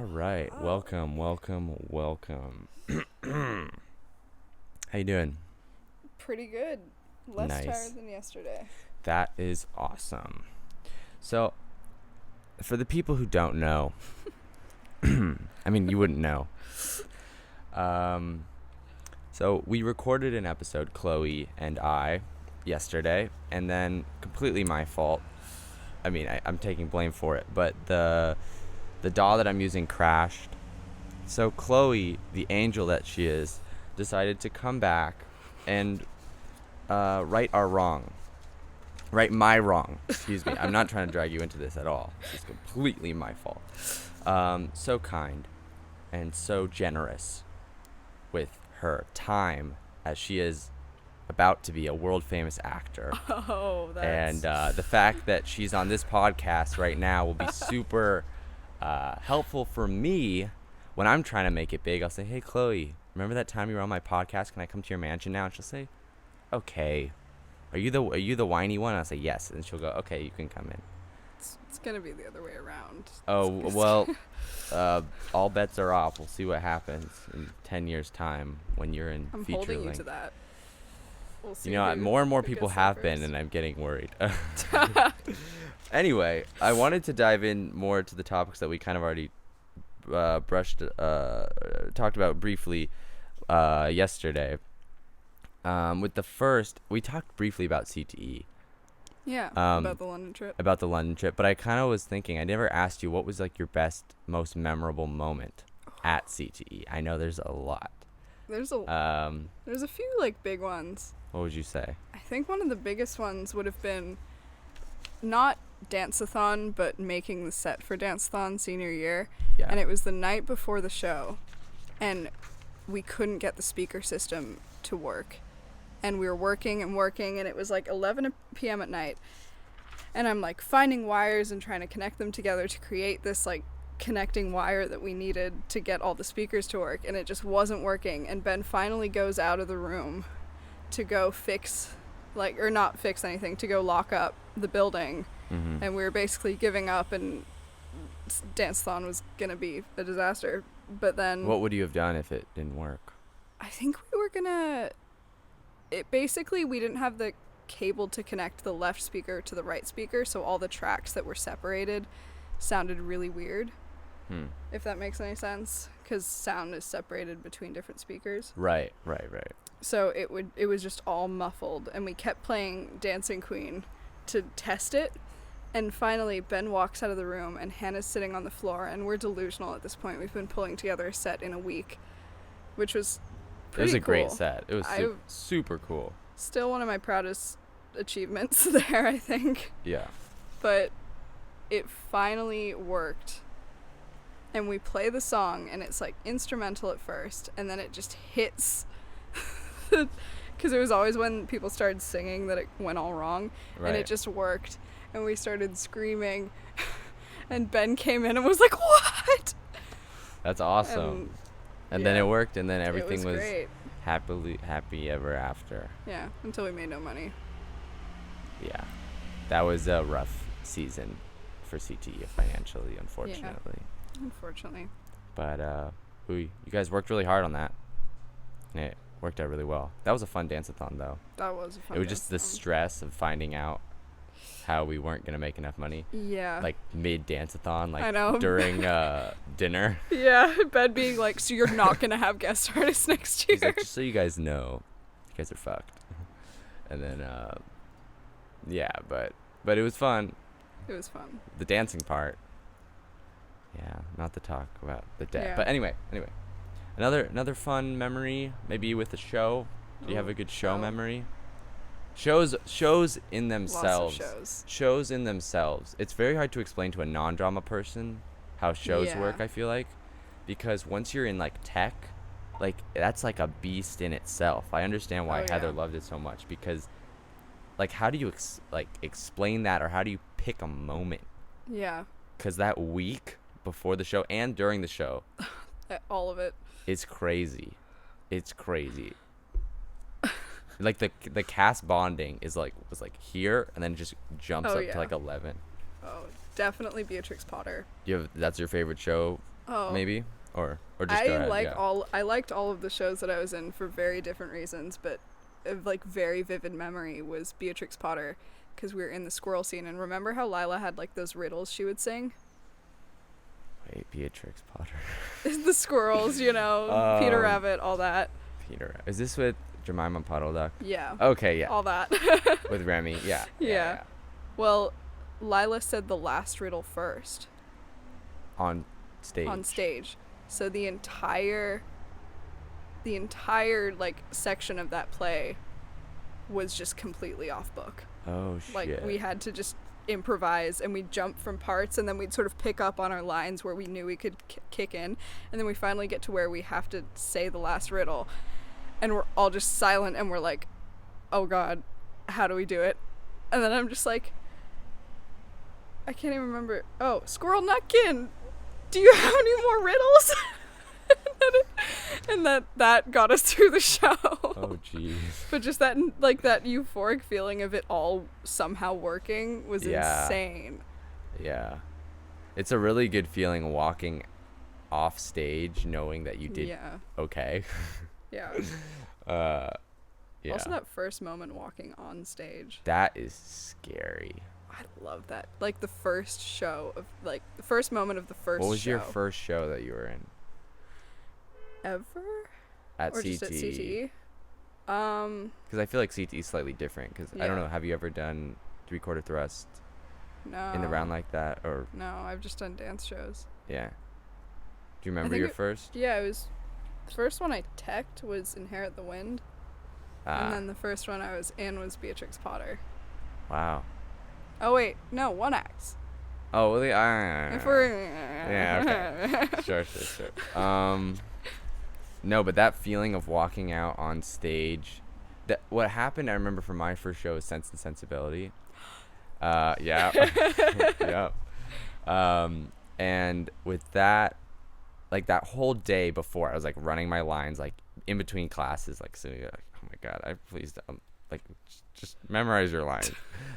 right. Oh. Welcome. How you doing? Pretty good. Less Nice. tired than yesterday. That is awesome. So, for the people who don't know, I mean, you wouldn't know. So we recorded an episode, Chloe and I, yesterday, and then completely my fault. I mean, I'm taking blame for it, but the DAW that I'm using crashed. So Chloe, the angel that she is, decided to come back and right my wrong. Excuse me. I'm not trying to drag you into this at all. It's completely my fault. So kind and so generous with her time, as she is about to be a world famous actor. Oh, that's... And the fact that she's on this podcast right now will be super helpful for me when I'm trying to make it big. I'll say, hey, Chloe, remember that time you were on my podcast? Can I come to your mansion now? And she'll say, okay. Are you the whiny one? I'll say, yes. And she'll go, okay, you can come in. It's going to be the other way around. Oh, well, all bets are off. We'll see what happens in 10 years' time when you're in I'm feature holding you length. to that. We'll see. You know, more and more who people gets there have been, first. and I'm getting worried. Anyway, I wanted to dive in more to the topics that we kind of already talked about briefly yesterday. With the first, we talked briefly about CTE. Yeah, about the London trip. But I kind of was thinking, I never asked you, what was like your best, most memorable moment at CTE? I know there's a lot. There's a few like big ones. What would you say? I think one of the biggest ones would have been not Dance-a-thon, but making the set for Dance-a-thon senior year. Yeah. And it was the night before the show, and we couldn't get the speaker system to work. And we were working, and it was like 11 p.m. at night. And I'm like finding wires and trying to connect them together to create this like connecting wire that we needed to get all the speakers to work, and it just wasn't working. And Ben finally goes out of the room to go fix, or not fix anything, to go lock up the building. Mm-hmm. And we were basically giving up, and Dance-a-thon was gonna be a disaster. But then What would you have done if it didn't work? I think we were gonna... we didn't have the cable to connect the left speaker to the right speaker, so all the tracks that were separated sounded really weird. If that makes any sense, because sound is separated between different speakers. Right. So it was just all muffled, and we kept playing Dancing Queen to test it. And finally, Ben walks out of the room, and Hannah's sitting on the floor, and we're delusional at this point. We've been pulling together a set in a week, which was pretty It was a cool. great set. It was super cool. Still one of my proudest achievements there, I think. Yeah. But it finally worked. And we play the song, and it's like instrumental at first, and then it just hits. Because it was always when people started singing that it went all wrong. Right. And it just worked. And we started screaming. And Ben came in and was like, what? That's awesome. And then it worked, and then everything was great. happy ever after. Yeah, until we made no money. Yeah. That was a rough season for CTE financially, unfortunately. Yeah, unfortunately. But you guys worked really hard on that. And it worked out really well. That was a fun dance-a-thon, though. That was a fun It was just the dance-a-thon. stress of finding out how we weren't going to make enough money. Yeah. Like mid-dance-a-thon, like I know. during dinner. Yeah, Ben being like, so you're not going to have guest artists next year. He's like, just so you guys know, you guys are fucked. And then, yeah, but it was fun. It was fun. The dancing part. Yeah, not to talk about the debt. Yeah. But anyway. Another fun memory, maybe with the show. Do you have a good show memory? Shows in themselves. Lots of shows. Shows in themselves. It's very hard to explain to a non-drama person how shows work, I feel like. Because once you're in like tech, like that's like a beast in itself. I understand why Heather loved it so much, because like how do you explain that, or how do you pick a moment? Yeah. Because that week before the show and during the show, all of it. It's crazy. It's crazy. Like the cast bonding was like here, and then it just jumps up to like 11. Oh, definitely Beatrix Potter. That's your favorite show maybe, or just go ahead. I liked all of the shows that I was in for very different reasons, but like very vivid memory was Beatrix Potter, because we were in the squirrel scene, and remember how Lila had like those riddles she would sing? Wait, Beatrix Potter. The squirrels, you know, Peter Rabbit, all that. Is this with Jemima Puddle Duck? Yeah. Okay, yeah. All that. With Remy, yeah. Yeah. Well, Lila said the last riddle first. On stage. So the entire like section of that play was just completely off book. Oh shit. Like we had to just improvise, and we'd jump from parts, and then we'd sort of pick up on our lines where we knew we could kick in, and then we finally get to where we have to say the last riddle, and we're all just silent, and we're like, oh god, how do we do it? And then I'm just like, I can't even remember. Oh, Squirrel Nutkin, do you have any more riddles? And that got us through the show. Oh jeez. But just that euphoric feeling of it all somehow working was insane. Yeah. It's a really good feeling walking off stage knowing that you did okay. Yeah. Yeah. Also that first moment walking on stage. That is scary. I love that. Like the first show of like the first moment of the first show. What was your first show that you were in? Ever? At or CTE? Just at CTE? Because I feel like CTE is slightly different. Because I don't know, have you ever done 3/4 thrust? No. In the round like that, or? No, I've just done dance shows. Yeah. Do you remember your first? Yeah, it was. The first one I teched was Inherit the Wind. And then the first one I was in was Beatrix Potter. Wow. Oh wait, no, one act. Oh, well, If we're yeah, okay. Sure. No, but that feeling of walking out on stage, that what happened, I remember from my first show was Sense and Sensibility. Yeah. Yeah. And with that, like that whole day before, I was like running my lines, like in between classes, like sitting like, oh my god, please don't, like just memorize your lines.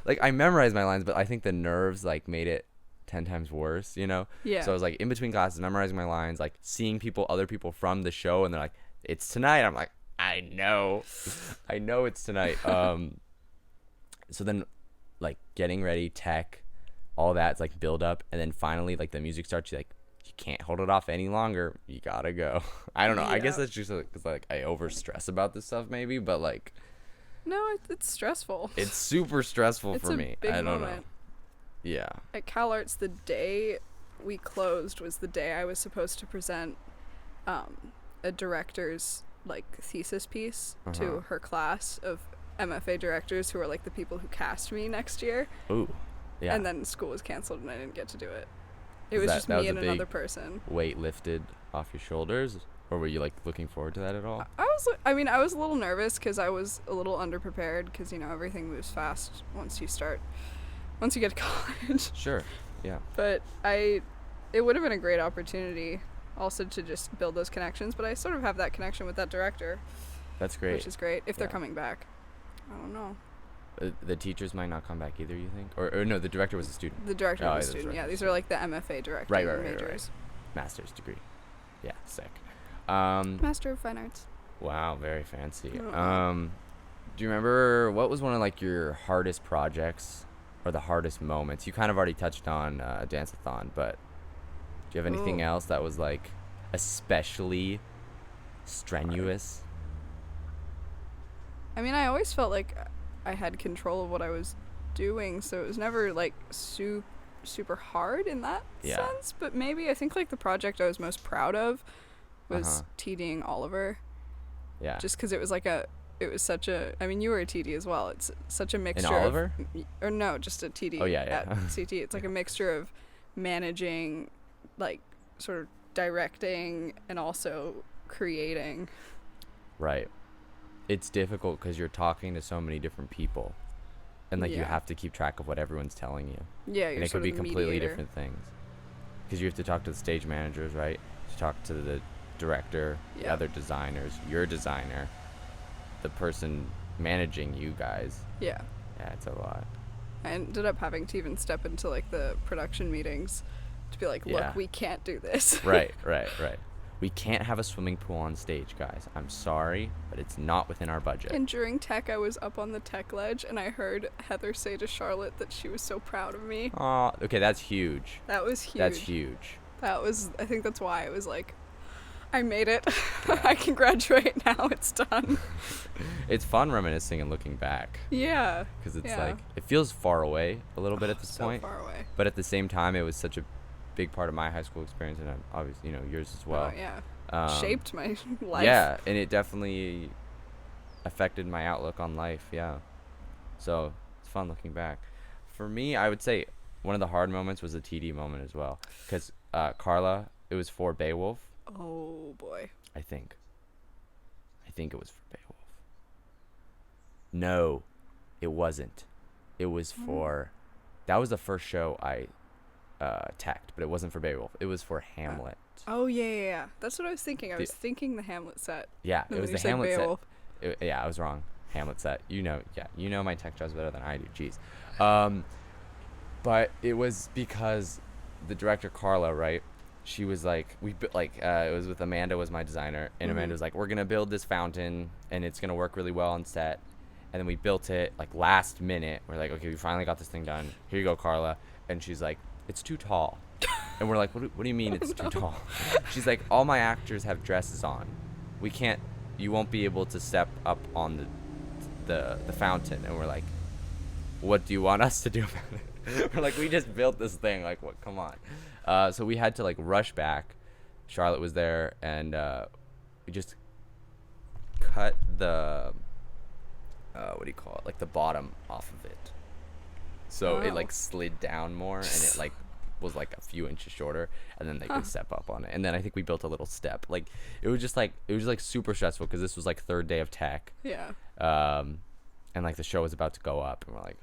Like I memorized my lines, but I think the nerves like made it 10 times worse, you know? Yeah. So I was like in between classes, memorizing my lines, like seeing other people from the show, and they're like, it's tonight. I'm like, I know it's tonight. So then like getting ready, tech, all that's like build up, and then finally like the music starts, you like, you can't hold it off any longer. You gotta go. I don't know. I guess that's just because like I over stress about this stuff maybe, but like. No, it's stressful. It's super stressful for me. Big I don't moment. know. Yeah. At CalArts, the day we closed was the day I was supposed to present a director's like thesis piece to her class of MFA directors who are like the people who cast me next year. Ooh. Yeah. And then school was canceled and I didn't get to do it. It was just me and another person. Weight lifted off your shoulders, or were you like looking forward to that at all? I was a little nervous because I was a little underprepared because, you know, everything moves fast once you get to college. Sure. Yeah. But it would have been a great opportunity also to just build those connections, but I sort of have that connection with that director. That's great. Which is great if they're coming back. I don't know. The teachers might not come back either, you think? Or no, the director was a student. The director was a student. Yeah, these are like the MFA director majors. Right. Master's degree. Yeah, sick. Master of Fine Arts. Wow, very fancy. Do you remember what was one of like your hardest projects or the hardest moments? You kind of already touched on Dance-a-thon, but do you have anything else that was like especially strenuous? I mean, I always felt like I had control of what I was doing, so it was never like super hard in that sense. But maybe I think like the project I was most proud of was TDing Oliver. Yeah. Just because it was such a. I mean, you were a TD as well. It's such a mixture. In Oliver? Or no, just a TD. Oh yeah. At CT. It's like a mixture of managing, like sort of directing, and also creating. Right. It's difficult because you're talking to so many different people, and like you have to keep track of what everyone's telling you. Yeah, and it could be completely different things. Because you have to talk to the stage managers, right? To talk to the director, the other designers, your designer, the person managing you guys. Yeah. Yeah, it's a lot. I ended up having to even step into like the production meetings to be like, look, Yeah. we can't do this. Right. We can't have a swimming pool on stage, guys. I'm sorry, but it's not within our budget. And during tech, I was up on the tech ledge, and I heard Heather say to Charlotte that she was so proud of me. Aw, okay, that's huge. That was huge. That's huge. I think that's why it was like, I made it. I can graduate now. It's done. It's fun reminiscing and looking back. Yeah. Because it's like, it feels far away a little bit at this point. So far away. But at the same time, it was such a big part of my high school experience, and obviously, you know, yours as well. Oh, yeah. Shaped my life. Yeah, and it definitely affected my outlook on life, yeah. So, it's fun looking back. For me, I would say one of the hard moments was the TD moment as well. Because Carla, it was for Beowulf. Oh, boy. I think it was for Beowulf. No, it wasn't. It was for... That was the first show I teched, but it wasn't for Beowulf. It was for Hamlet. Oh, yeah. That's what I was thinking. I was thinking the Hamlet set. Yeah, And it was then the you said Hamlet Beowulf. set. Yeah, I was wrong. Hamlet set. You know my tech jobs better than I do. Jeez. But it was because the director Carla, right? She was like, it was with Amanda, was my designer, and Amanda was like, we're gonna build this fountain, and it's gonna work really well on set. And then we built it like last minute. We're like, okay, we finally got this thing done. Here you go, Carla. And she's like, it's too tall. And we're like, what do you mean it's too tall? She's like, all my actors have dresses on. You won't be able to step up on the fountain. And we're like, what do you want us to do about it? We're like, we just built this thing. Like, what? Come on. So we had to like rush back. Charlotte was there, and we just cut the what do you call it? Like the bottom off of it. So it like slid down more, and it like was like a few inches shorter, and then they could step up on it. And then I think we built a little step. Like it was just super stressful because this was like third day of tech. Yeah. And like the show was about to go up, and we're like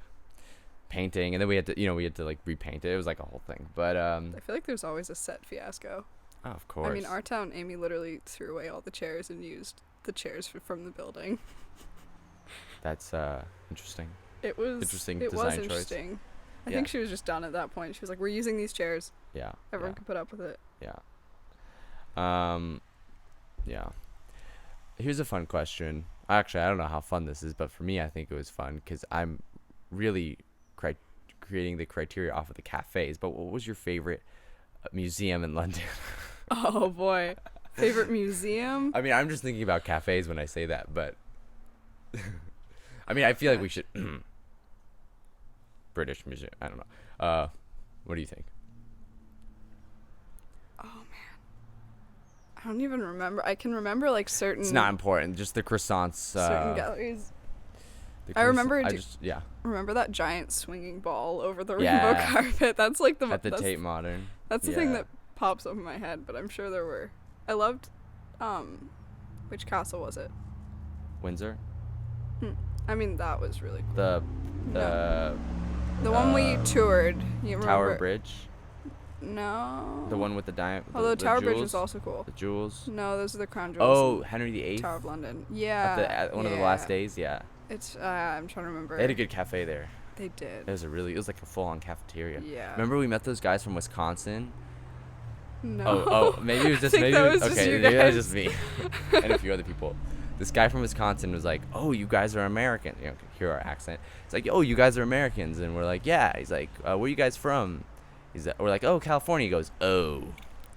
painting, and then we had to like repaint it. It was like a whole thing. But I feel like there's always a set fiasco. Oh, of course. I mean, our town, Amy literally threw away all the chairs and used the chairs from the building. That's interesting. It was interesting it design was choice. interesting. I think she was just done at that point. She was like, we're using these chairs. Yeah. Everyone can put up with it. Yeah. Yeah. Here's a fun question. Actually, I don't know how fun this is, but for me, I think it was fun because I'm really creating the criteria off of the cafes. But what was your favorite museum in London? Oh, boy. Favorite museum? I mean, I'm just thinking about cafes when I say that, but... I mean, I feel like we should... British Museum. I don't know. What do you think? Oh, man. I don't even remember. I can remember, like, certain... It's not important. Just the croissants. certain galleries. I remember... Remember that giant swinging ball over the rainbow carpet? That's, like, the... At the Tate Modern. That's the thing that pops up in my head, but I'm sure there were... I loved... Which castle was it? Windsor? I mean, that was really cool. The one we toured. You remember? Tower Bridge? No. The one with the diamond. Although the Tower jewels? Bridge was also cool. The jewels? No, those are the crown jewels. Oh, Henry VIII? Tower of London. Yeah. At one of the last days, yeah. It's, I'm trying to remember. They had a good cafe there. They did. It was like a full-on cafeteria. Yeah. Remember we met those guys from Wisconsin? No. Oh, maybe it was just maybe that was just you guys. Maybe that was just me and a few other people. This guy from Wisconsin was like, "Oh, you guys are American." You know, hear our accent. It's like, "Oh, you guys are Americans," and we're like, "Yeah." He's like, "Where are you guys from?" We're like, "Oh, California." He goes, "Oh."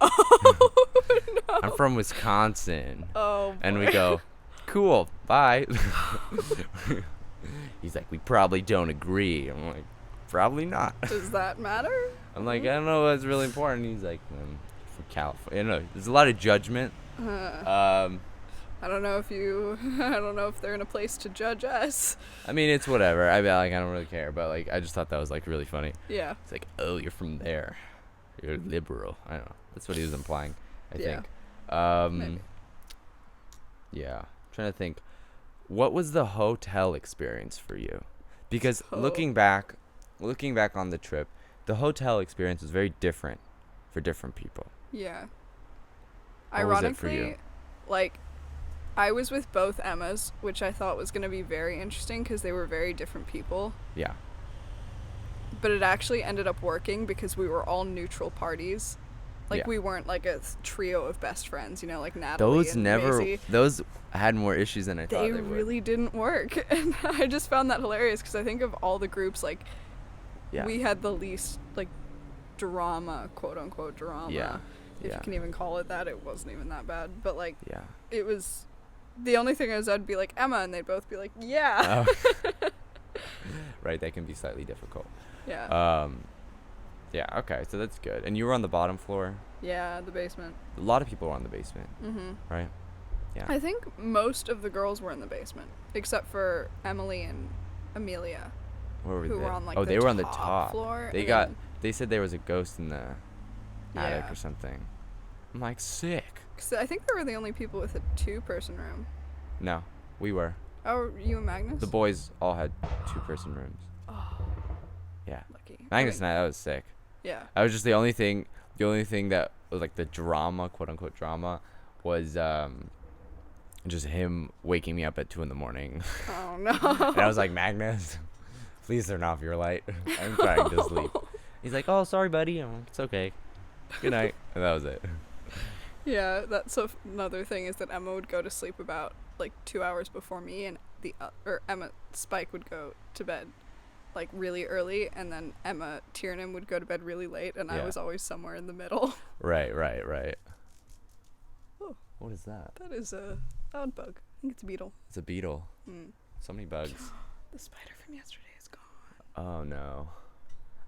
Oh no. I'm from Wisconsin. Oh. Boy. And we go, "Cool, bye." He's like, "We probably don't agree." I'm like, "Probably not." Does that matter? I'm like, "I don't know what's really important." He's like, "From California." You know, there's a lot of judgment. I don't know if they're in a place to judge us. I mean, it's whatever. I don't really care, but like, I just thought that was like really funny. Yeah. It's like, "Oh, you're from there. You're liberal." I don't know. That's what he was implying, I think. Maybe. Yeah. I'm trying to think. What was the hotel experience for you? Because looking back on the trip, the hotel experience was very different for different people. Yeah. What was Ironically, it for you? like, I was with both Emmas, which I thought was going to be very interesting because they were very different people. Yeah. but it actually ended up working because we were all neutral parties. Like, Yeah. we weren't like a trio of best friends, you know, like Natalie and Maisie. Those had more issues than I thought They they would. really didn't work. And I just found that hilarious because I think of all the groups, like, Yeah. we had the least, like, drama, quote-unquote drama. Yeah. If you can even call it that. It wasn't even that bad. But, like, Yeah. it was... The only thing is I'd be like, Emma, and they'd both be like, yeah. Oh. Right, that can be slightly difficult. Yeah. Yeah, okay, so that's good. And you were on the bottom floor? Yeah, the basement. A lot of people were on the basement, Mm-hmm. right? Yeah. I think most of the girls were in the basement, except for Emily and Amelia, Where were who they? were on, like, oh, the they were on the top top floor. They and got. then- They said there was a ghost in the attic Yeah. or something. I'm like, sick. 'Cause I think they were the only people with a 2-person room. No, we were. Oh, you and Magnus? The boys all had 2-person rooms. Oh, Yeah. lucky. Magnus and I, that was sick. Yeah. I was just the only thing that was like the drama, quote unquote drama, was just him waking me up at 2 a.m. Oh, no. And I was like, Magnus, please turn off your light. I'm trying to sleep. He's like, oh, sorry, buddy. I'm like, it's okay. Good night. And that was it. Yeah, that's another thing is that Emma would go to sleep about, like, 2 hours before me, and Spike would go to bed, like, really early, and then Emma Tiernan would go to bed really late, and I Yeah. was always somewhere in the middle. Right. Oh. What is that? That is a loud bug. I think it's a beetle. It's a beetle. So many bugs. The spider from yesterday is gone. Oh, no.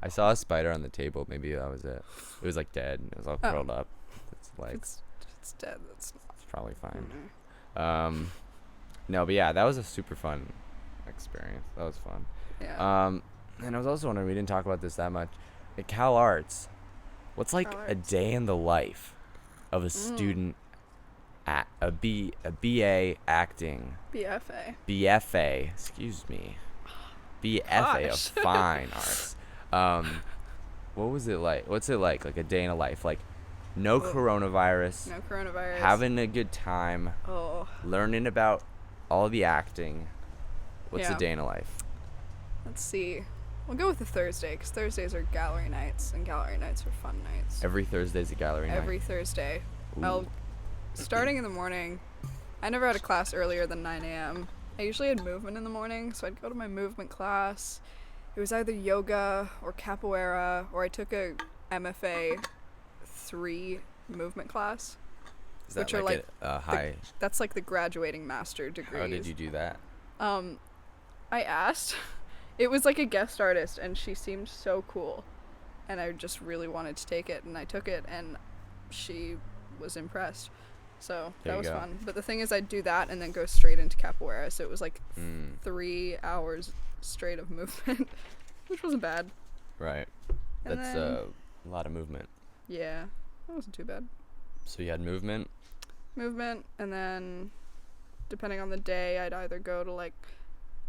I saw a spider on the table. Maybe that was it. It was, like, dead. It was all curled up. Its legs. It's dead. That's It's probably fine. mm No, but yeah, that was a super fun experience. That was fun. Yeah. And I was also wondering, we didn't talk about this that much. At Cal Arts, what's like Cal a Arts. day in the life of a student at a BA acting, BFA, excuse me, BFA of Gosh. fine arts. What was it like? What's it like a day in a life? Like, no coronavirus, No coronavirus. having a good time, Oh. learning about all the acting. What's Yeah. a day in a life? Let's see. We'll go with the Thursday, because Thursdays are gallery nights, and gallery nights are fun nights. Every Thursday's a gallery night. Every Thursday. Ooh. Starting in the morning, I never had a class earlier than 9 a.m. I usually had movement in the morning, so I'd go to my movement class. It was either yoga or capoeira, or I took a MFA 3 movement class. Is that which are like like a high? That's like the graduating master degrees. How did you do that? I asked. It was like a guest artist, and she seemed so cool. And I just really wanted to take it, and I took it, and she was impressed. So There that you was go. fun. But the thing is, I'd do that and then go straight into capoeira. So it was like 3 hours straight of movement, which wasn't bad. Right. And That's then- a lot of movement. Yeah, that wasn't too bad. So you had movement. Movement, and then depending on the day, I'd either go to like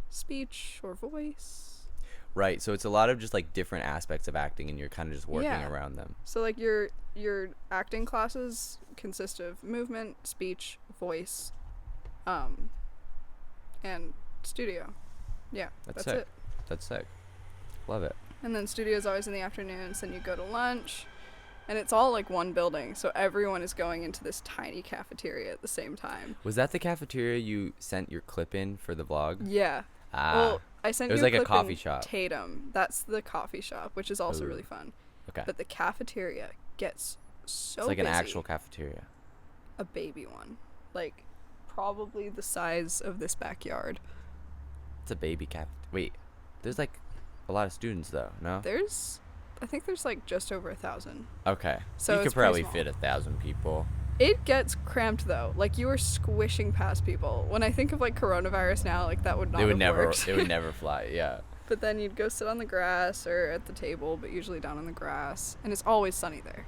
speech or voice. Right. So it's a lot of just like different aspects of acting, and you're kind of just working Yeah. around them. So like your acting classes consist of movement, speech, voice, and studio. Yeah, that's sick. it. That's sick. Love it. And then studio's always in the afternoons, then you go to lunch, and it's all like one building, so everyone is going into this tiny cafeteria at the same time. Was that the cafeteria you sent your clip in for the vlog? Yeah. Ah. Well, I sent It was you like a clip coffee in shop. Tatum. That's the coffee shop, which is also Ooh. really fun. Okay. But the cafeteria gets so It's like an busy. actual cafeteria. A baby one. Like, probably the size of this backyard. It's a baby caf. Wait, there's like a lot of students though. No. I think there's like just over 1,000. Okay. So you it's could probably pretty small. fit 1,000 people. It gets cramped though. Like, you are squishing past people. When I think of like coronavirus now, like that would not It would have never. worked. It would never fly. Yeah. But then you'd go sit on the grass or at the table, but usually down on the grass, and it's always sunny there.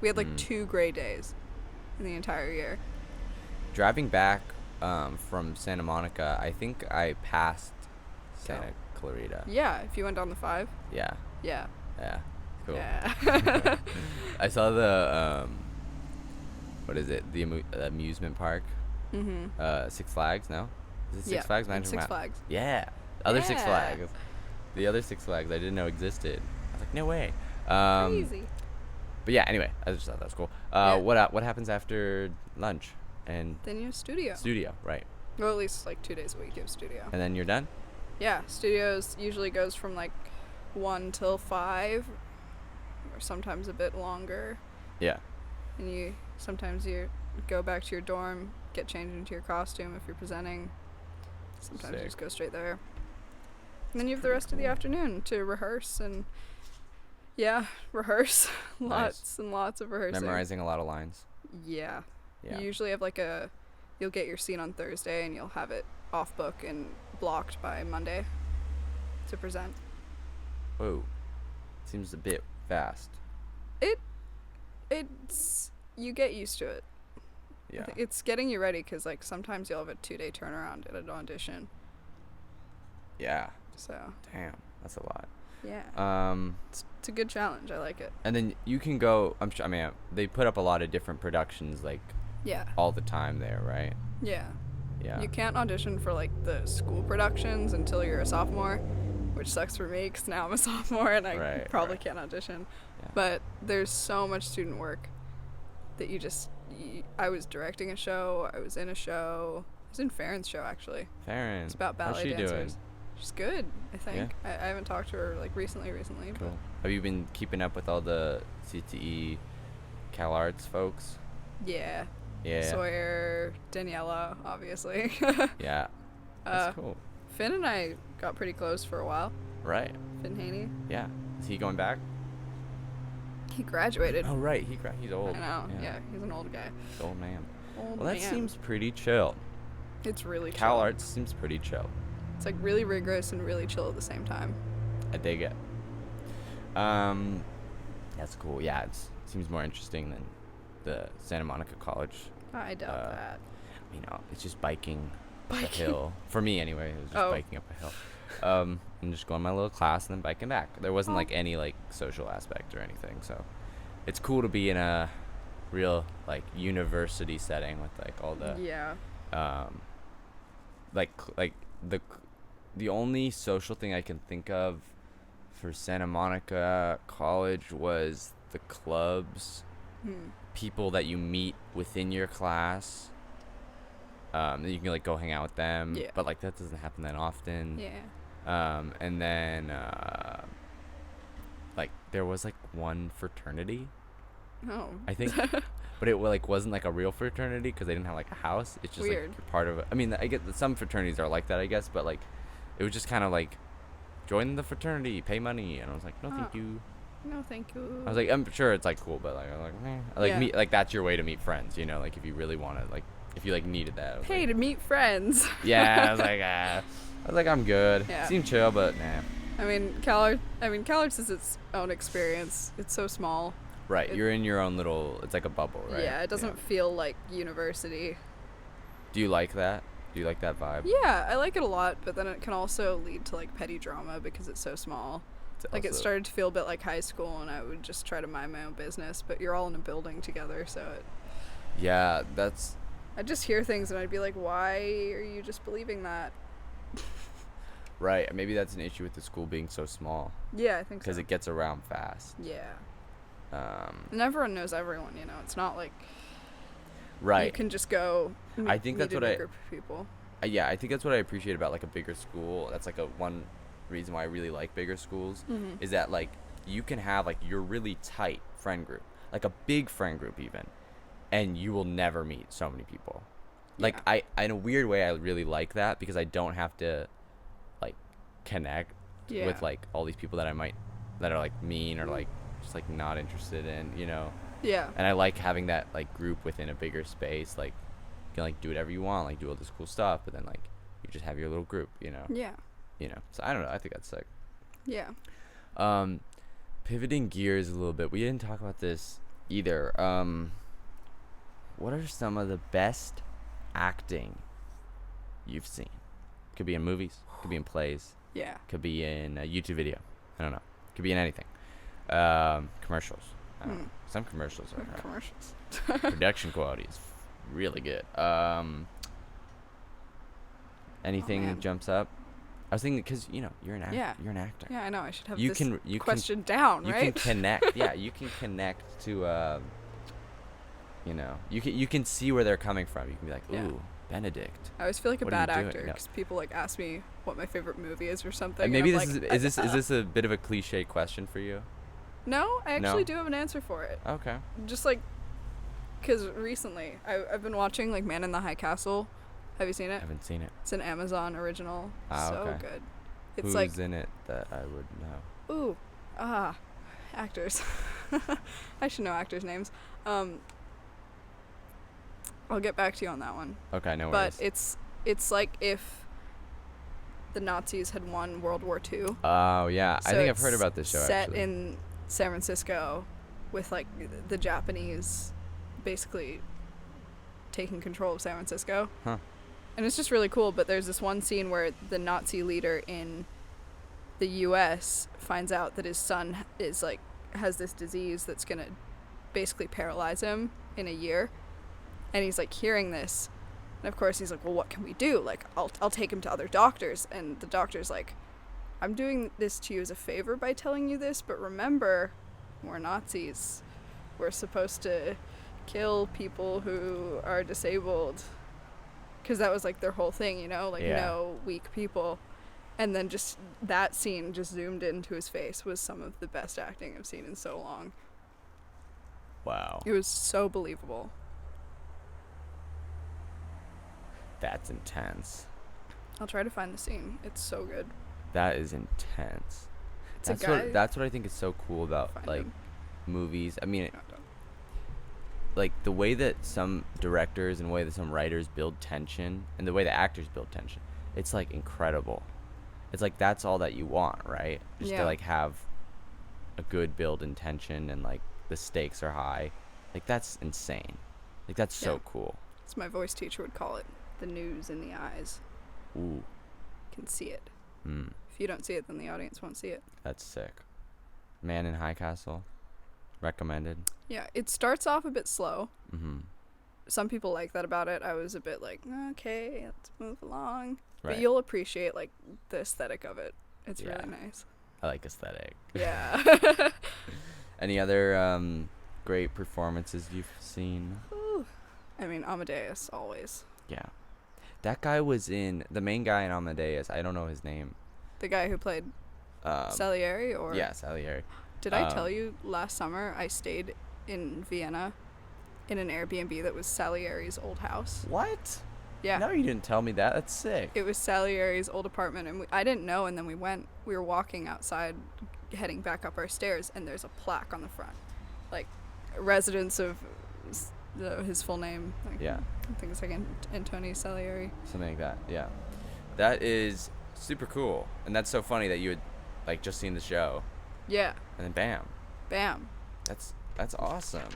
We had like 2 gray days in the entire year. Driving back from Santa Monica, I think I passed Santa Clarita. Yeah, if you went down the 5. Yeah. Yeah. Yeah. Cool. Yeah. I saw the what is it? The amusement park. Mm-hmm. Six Flags. No. Is it Six Yeah, Flags? it's Six Flags. Yeah. Other Six Yeah. Flags. The other Six Flags I didn't know existed. I was like, no way. Crazy. But yeah, anyway, I just thought that was cool. Yeah. What happens after lunch? And Then you have studio. studio, right? Well, at least like 2 days a week you have studio. And then you're done? Yeah, studios usually goes from like 1 till 5, or sometimes a bit longer. Yeah. And sometimes you go back to your dorm, get changed into your costume if you're presenting. Sometimes you Sick. just go straight there. And then you have the rest of the afternoon to rehearse and rehearse. Lots and lots of rehearsing. Memorizing a lot of lines. Yeah. Yeah. You usually have you'll get your scene on Thursday and you'll have it off book and blocked by Monday to present. Whoa. Seems a bit fast. It's you get used to it. Yeah. It's getting you ready because like sometimes you'll have a 2-day turnaround at an audition. Yeah. So. Damn. That's a lot. Yeah. It's a good challenge. I like it. And then you can go. They put up a lot of different productions Yeah. all the time there, right? Yeah. Yeah. You can't audition for like the school productions until you're a sophomore, which sucks for me because now I'm a sophomore and I probably can't audition. Yeah. But there's so much student work that I was directing a show. I was in a show. I was in Farron's show actually. Farron. It's about ballet How's she dancers. doing? She's good, I think. I haven't talked to her like recently. Cool. Have you been keeping up with all the CTE Cal Arts folks? But yeah. Yeah. Sawyer, Daniela, obviously. Yeah. That's cool. Finn and I got pretty close for a while. Right. Finn Haney. Yeah. Is he going back? He graduated. Oh, right. He's old. I know. Yeah, he's an old guy. He's an old man. Well, That seems pretty chill. It's really Cal chill. Arts seems pretty chill. It's like really rigorous and really chill at the same time. I dig it. That's cool. Yeah, it seems more interesting than the Santa Monica College. I doubt that. It's just biking up a hill. For me, anyway, it was just biking up a hill. And just going my little class and then biking back. There wasn't like any like social aspect or anything. So it's cool to be in a real like university setting with like all the the only social thing I can think of for Santa Monica College was the clubs, people that you meet within your class. That you can like go hang out with them, but like that doesn't happen that often. And then like there was like one fraternity. Oh. I think, but it like wasn't like a real fraternity because they didn't have like a house. It's just Weird. like you're part of it. I mean, I get that some fraternities are like that, I guess, but like it was just kind of like join the fraternity, pay money, and I was like, no, thank you. No, thank you. I was like, I'm sure it's like cool, but like I'm like, meet like that's your way to meet friends, like if you really want to, like if you like needed that. Pay to meet friends. Yeah, I was like, I'm good. Yeah. Seemed chill, but nah. I mean, CalArts is its own experience. It's so small. Right, you're in your own little. It's like a bubble, right? Yeah, it doesn't feel like university. Do you like that? Do you like that vibe? Yeah, I like it a lot, but then it can also lead to like petty drama because it's so small. Like it started to feel a bit like high school, and I would just try to mind my own business. But you're all in a building together, so it. Yeah, that's. I'd just hear things, and I'd be like, "Why are you just believing that?" Right, maybe that's an issue with the school being so small. Yeah, I think so. Because it gets around fast. Yeah. And everyone knows everyone, It's not like. Right. You can just go. I think that's what group of people. Yeah, I think that's what I appreciate about like a bigger school. That's like one reason why I really like bigger schools is that like you can have like your really tight friend group, like a big friend group even, and you will never meet so many people. Like I in a weird way I really like that because I don't have to like connect with like all these people that are like mean or like just like not interested in, Yeah. And I like having that like group within a bigger space, like you can like do whatever you want, like do all this cool stuff, but then like you just have your little group, Yeah. So I don't know, I think that's sick. Yeah. Pivoting gears a little bit, we didn't talk about this either. What are some of the best acting you've seen? Could be in movies, could be in plays, Yeah. could be in a YouTube video, I don't know, could be in anything. Commercials, I don't know. Some commercials are Commercials. production quality is really good. Anything man. jumps up? I was thinking because you're an actor. Yeah. You're an actor. Yeah, I know. I should have You this can question down, you right? can connect. Yeah, you can connect to. You can see where they're coming from. You can be like, ooh, Yeah. Benedict. I always feel like a What are you bad doing? actor No. because people like ask me what my favorite movie is or something. And maybe and this I'm like, is this a bit of a cliche question for you? No, I actually No? do have an answer for it. Okay. Just like, because recently I've been watching like Man in the High Castle. Have you seen I it? haven't seen it. It's an Amazon original. Ah, So okay. good. It's Who's like, in it that I would know? ooh, actors. I should know actors' names. I'll get back to you on that one. Okay, no But worries. it's like if the Nazis had won World War II. Oh yeah, I So think I've heard it's about this show. set actually. in San Francisco, with like the Japanese, basically taking control of San Francisco. Huh. And it's just really cool. But there's this one scene where the Nazi leader in the U.S. finds out that his son is like has this disease that's gonna basically paralyze him in a year, and he's like hearing this. And of course he's like, well, what can we do? Like, I'll take him to other doctors. And the doctor's like, I'm doing this to you as a favor by telling you this, but remember, we're Nazis. We're supposed to kill people who are disabled. Because that was like their whole thing, like Yeah. no weak people. And then just that scene just zoomed into his face was some of the best acting I've seen in so long. Wow. It was so believable. That's intense. I'll try to find the scene. It's so good. That is intense. It's a guy. That's what I think is so cool about Find like him. movies. I mean, No, don't. like the way that some directors and the way that some writers build tension and the way the actors build tension, it's like incredible. It's like that's all that you want, right? Just Yeah. to like have a good build in tension and like the stakes are high. Like that's insane. Like that's so Yeah. cool. As my voice teacher would call it, the news in the eyes. Ooh. You can see it. Mm. If you don't see it, then the audience won't see it. That's sick. Man in High Castle. Recommended. Yeah, it starts off a bit slow. Mm-hmm. Some people like that about it. I was a bit like, okay, let's move along. Right. But you'll appreciate like the aesthetic of it. It's Yeah. really nice. I like aesthetic. Yeah. Any other great performances you've seen? Ooh. I mean, Amadeus always. Yeah. That guy was in the main guy in Amadeus. I don't know his name. The guy who played Salieri, or Yeah, Salieri. did I tell you last summer I stayed in Vienna in an Airbnb that was Salieri's old house? What? Yeah. No, you didn't tell me that. That's sick. It was Salieri's old apartment, and I didn't know, and then we were walking outside, heading back up our stairs, and there's a plaque on the front. Like, residence of his full name. Like, Yeah. I think it's like Antoni Salieri. Something like that. Yeah. That is super cool. And that's so funny that you had like just seen the show Yeah. and then bam. Bam. That's awesome.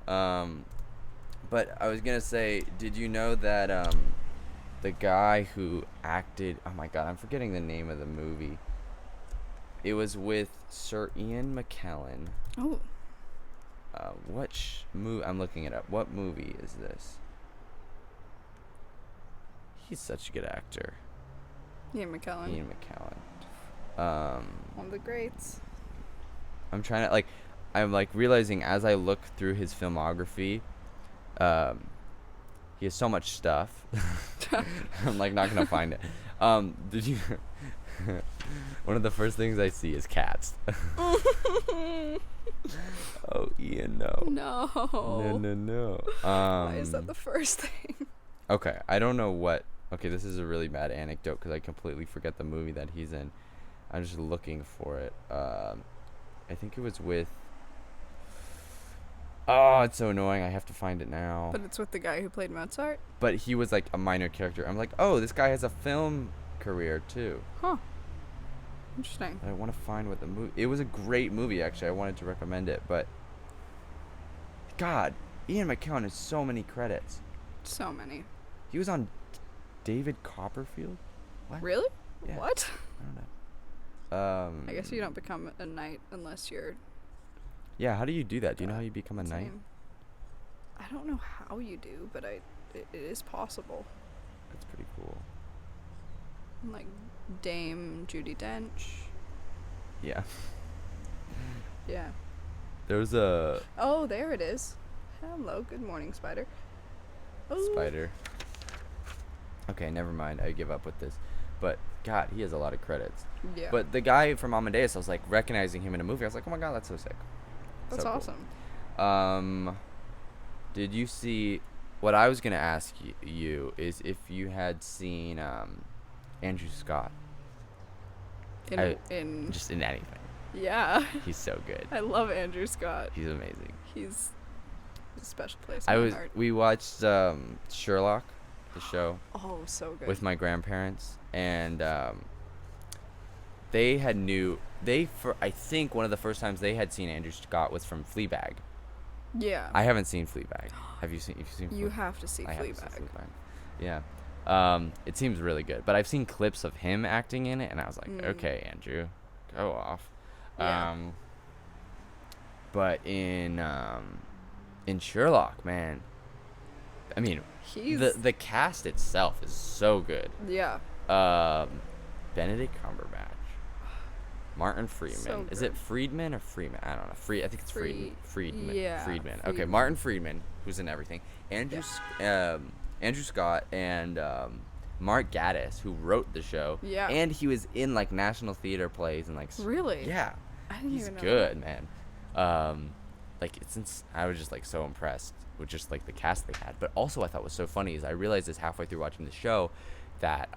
But I was going to say, did you know that the guy who acted, oh my god, I'm forgetting the name of the movie. It was with Sir Ian McKellen. Oh. What movie? I'm looking it up. What movie is this? He's such a good actor. Ian McKellen. Ian McKellen. One of the greats. I'm trying to I'm realizing as I look through his filmography, he has so much stuff. I'm not gonna find it. Did you? One of the first things I see is cats. Oh, Ian, no. No. No. Why is that the first thing? Okay, I don't know what. Okay, this is a really bad anecdote because I completely forget the movie that he's in. I'm just looking for it. I think it was with. Oh, it's so annoying. I have to find it now. But it's with the guy who played Mozart? But he was like a minor character. I'm like, oh, this guy has a film career too. Huh. Interesting. I want to find what the movie. It was a great movie, actually. I wanted to recommend it, but God, Ian McKellen has so many credits. So many. He was on David Copperfield. What? Really? Yeah. What? I don't know. I guess you don't become a knight unless you're. Yeah, how do you do that? Do you know how you become a knight? I don't know how you do, but it is possible. That's pretty cool. And, like, Dame Judi Dench. Yeah. Yeah. There's a Oh, there it is. Hello, good morning, Spider. Oh. Spider. Okay, never mind. I give up with this. But God, he has a lot of credits. Yeah. But the guy from Amadeus, I was like recognizing him in a movie. I was like, oh my God, that's so sick. That's so awesome. Cool. Did you see? What I was gonna ask you is if you had seen Andrew Scott. In just in anything. Yeah. He's so good. I love Andrew Scott. He's amazing. He's a special place in my heart. We watched Sherlock, the show. Oh, so good. With my grandparents, and they had I think one of the first times they had seen Andrew Scott was from Fleabag. Yeah. I haven't seen Fleabag. Have you seen? You have to see I Fleabag. have to see Fleabag. Yeah. It seems really good, but I've seen clips of him acting in it, and I was like, okay, Andrew, go off. Yeah. But in Sherlock, man, I mean, the cast itself is so good. Yeah. Benedict Cumberbatch, Martin Freeman. So is it Friedman or Freeman? I don't know. I think it's Friedman. Yeah. Friedman. Okay, Friedman. Martin Freeman, who's in everything. Andrew Scott and Mark Gatiss, who wrote the show. Yeah. And he was in like national theater plays and like. Really? Yeah. I didn't He's even know good, man. Like I was just like so impressed with just like the cast they had. But also I thought was so funny is I realized this halfway through watching the show that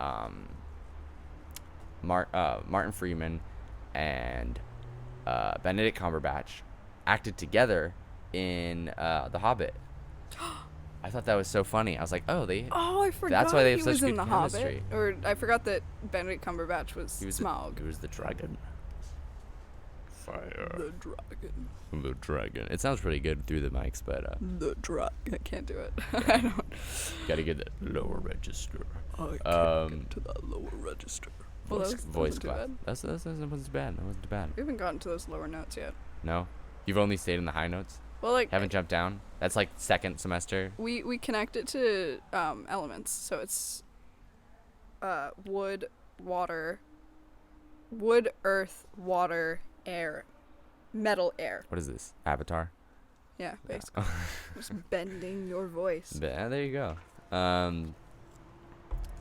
Martin Freeman and Benedict Cumberbatch acted together in The Hobbit. I thought that was so funny. I was like, oh, I forgot. That's why they have he such was good in The chemistry. Hobbit. Or I forgot that Benedict Cumberbatch was Smaug. He was the dragon. Fire. The dragon. The dragon. It sounds pretty good through the mics, but The dragon. I can't do it. I don't. Gotta get that lower register. I can't get to that lower register. Well, voice too clap. bad. That wasn't bad. That wasn't too bad. We haven't gotten to those lower notes yet. No, you've only stayed in the high notes. Well, like Haven't jumped down. That's like second semester. we connect it to elements, so it's wood, earth, water, air, metal, air. What is this? Avatar. Yeah, basically. Just bending your voice. Yeah, there you go.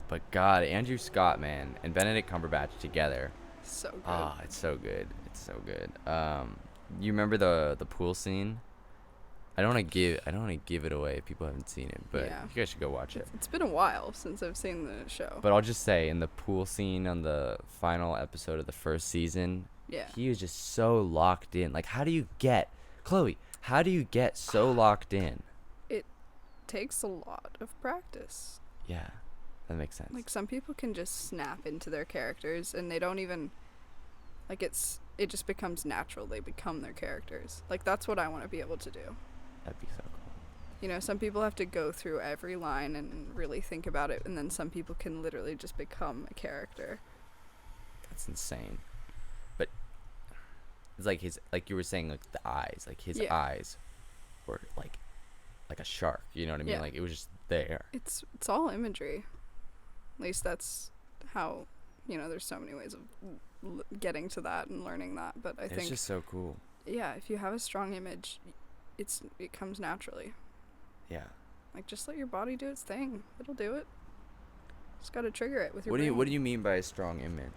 But God, Andrew Scott, man, and Benedict Cumberbatch together. So good. Ah, it's so good. It's so good. You remember the pool scene? I don't want to give it away if people haven't seen it, but Yeah. you guys should go watch it. It's been a while since I've seen the show. But I'll just say, in the pool scene on the final episode of the first season, Yeah. he was just so locked in. Like, Chloe, how do you get so locked in? It takes a lot of practice. Yeah, that makes sense. Like, some people can just snap into their characters and they don't even, like, it just becomes natural. They become their characters. Like, that's what I want to be able to do. That'd be so cool. You know, some people have to go through every line and really think about it, and then some people can literally just become a character. That's insane. But it's like like you were saying, like the eyes, like his eyes were like a shark. You know what I mean? Yeah. Like it was just there. It's all imagery. At least that's how, you know, there's so many ways of getting to that and learning that. But I think it's just so cool. Yeah, if you have a strong image, it comes naturally. Yeah. Like, just let your body do its thing. It'll do it. Just gotta trigger it with your brain. What do you mean by a strong image?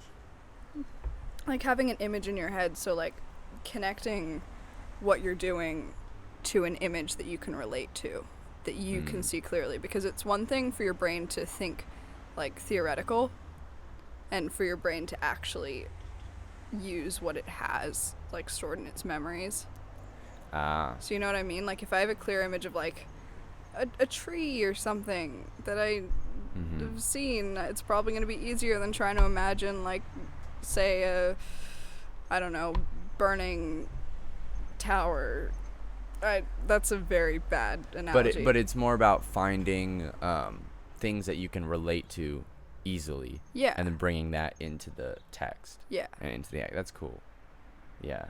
Like having an image in your head, so like connecting what you're doing to an image that you can relate to, that you can see clearly. Because it's one thing for your brain to think like theoretical, and for your brain to actually use what it has like stored in its memories. So you know what I mean? Like if I have a clear image of like a tree or something that I have seen, it's probably going to be easier than trying to imagine like, say, I don't know, burning tower. That's a very bad analogy. But it's more about finding things that you can relate to easily. Yeah. And then bringing that into the text. Yeah. And into the act. That's cool. Yeah.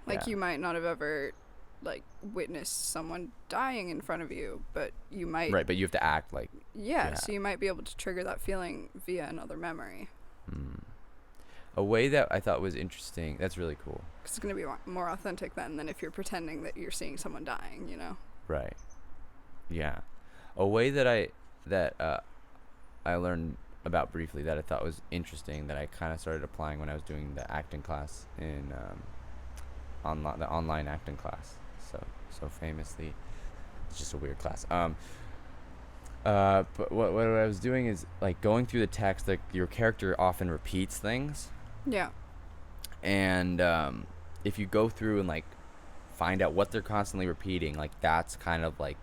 Like you might not have ever like witnessed someone dying in front of you, but you might. Right, but you have to act like. Yeah, so you might be able to trigger that feeling via another memory. A way that I thought was interesting. That's really cool. Because it's going to be more authentic then than if you're pretending that you're seeing someone dying, you know? Right. Yeah. A way that I learned about briefly that I thought was interesting that I kind of started applying when I was doing the acting class in the online acting class. So famously, it's just a weird class. But what I was doing is like going through the text. Like your character often repeats things. Yeah. And if you go through and like find out what they're constantly repeating, like that's kind of like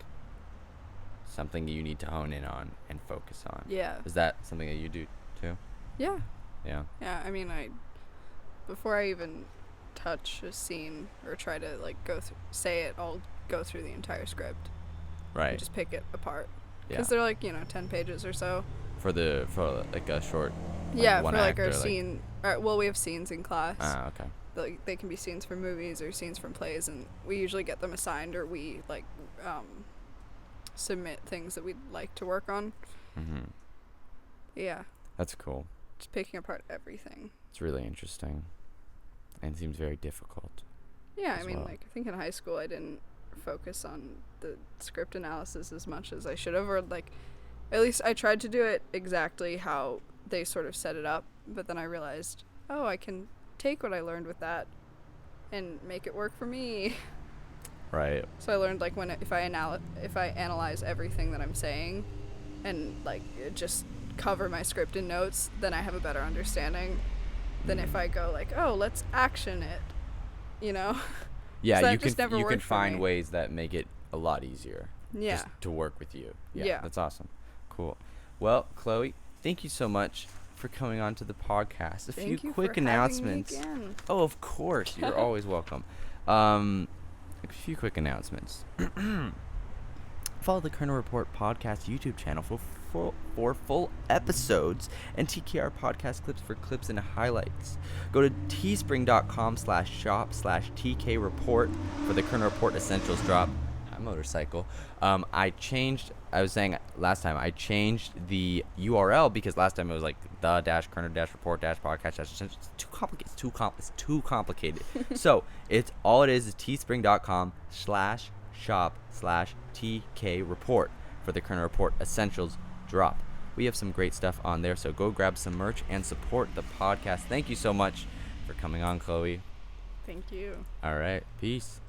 something you need to hone in on and focus on. Yeah. Is that something that you do too? Yeah. Yeah. Yeah, I mean, before I even touch a scene or try to like say it, I'll go through the entire script. Right. And just pick it apart. Yeah. Because they're like, 10 pages or so. For like a short. Like yeah, one for like our act or, scene. Well, we have scenes in class. Ah, okay. Like they can be scenes from movies or scenes from plays, and we usually get them assigned, or we like submit things that we'd like to work on. Mhm. Yeah. That's cool. Just picking apart everything. It's really interesting, and seems very difficult. Yeah, I mean, well. like I think in high school I didn't focus on the script analysis as much as I should have, or like at least I tried to do it exactly how they sort of set it up, but then I realized, oh, I can take what I learned with that and make it work for me. Right. So I learned like if I analyze everything that I'm saying and like just cover my script in notes, then I have a better understanding than if I go like, oh, let's action it, Yeah, So you that just never can worked for find me. ways that make it a lot easier. Yeah. Just to work with you. Yeah. That's awesome. Cool. Well, Chloe, thank you so much for coming on to the podcast. Thank few you quick for having me announcements. again. Oh, of course. You're always welcome. A few quick announcements. Follow the Kerner Report podcast YouTube channel for full episodes and TKR podcast clips for clips and highlights. Go to teespring.com/shop/TK Report for the Kerner Report Essentials drop. My motorcycle. I was saying last time I changed the URL because last time it was like the-Kerner-Report-podcast. It's too complicated. It's too complicated. So it is teespring.com/shop/TK Report for the Kerner Report Essentials drop. We have some great stuff on there, so go grab some merch and support the podcast. Thank you so much for coming on, Chloe. Thank you. All right. Peace.